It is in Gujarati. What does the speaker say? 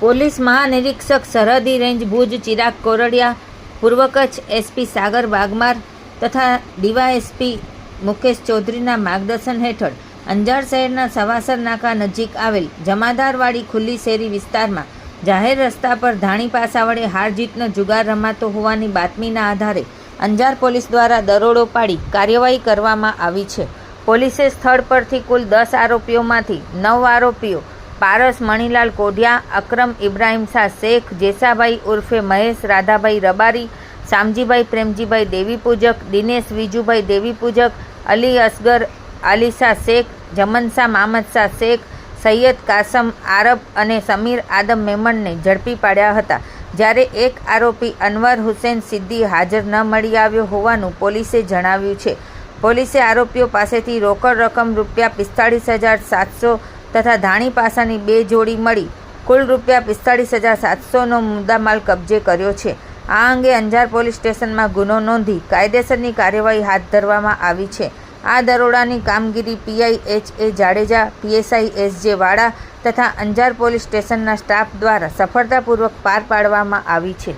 પોલીસ મહાનિરીક્ષક સરહદી રેન્જ ભુજ ચિરાગ કોરડિયા, પૂર્વ કચ્છ એસપી સાગર વાઘમાર તથા ડીવાયએસપી મુકેશ ચૌધરીના માર્ગદર્શન હેઠળ અંજાર શહેરના સવાસર નાકા નજીક આવેલ જમાદારવાડી ખુલ્લી શેરી વિસ્તારમાં જાહેર રસ્તા પર ધાણી પાસા વડે હાર જીતનો જુગાર રમાતો હોવાની બાતમીના આધારે અંજાર પોલીસ દ્વારા દરોડો પાડી કાર્યવાહી કરવામાં આવી છે. પોલીસે સ્થળ પરથી કુલ 10 આરોપીઓમાંથી 9 આરોપીઓ પારસ મણીલાલ કોઢિયા, અકરમ ઇબ્રાહિમ શાહ શેખ, જેસાભાઈ ઉર્ફે મહેશ રાધાભાઈ રબારી, શામજીભાઈ પ્રેમજીભાઈ દેવી પૂજક, દિનેશ વિજુભાઈ દેવી પૂજક, અલી અસગર આલીશા શેખ, જમનશાહ મામદ શાહ શેખ, સૈયદ કાસમ આરબ અને સમીર આદમ મેમણને ઝડપી પાડ્યા હતા. જ્યારે એક આરોપી અનવર હુસેન સિદ્દી હાજર ન મળી આવ્યો હોવાનું પોલીસે જણાવ્યું છે. પોલીસે આરોપીઓ પાસેથી રોકડ રકમ ₹45,700 તથા ધાણી પાસાની 2 જોડી મળી કુલ ₹45,700નો મુદ્દામાલ કબજે કર્યો છે. આ અંગે અંજાર પોલીસ સ્ટેશનમાં ગુનો નોંધી કાયદેસરની કાર્યવાહી હાથ ધરવામાં આવી છે. આ દરોડાની કામગીરી પીઆઈ એચ.એ. જાડેજા, પીએસઆઈ એસ.જે. વાડા તથા અંજાર પોલીસ સ્ટેશનના સ્ટાફ દ્વારા સફળતાપૂર્વક પાર પાડવામાં આવી છે.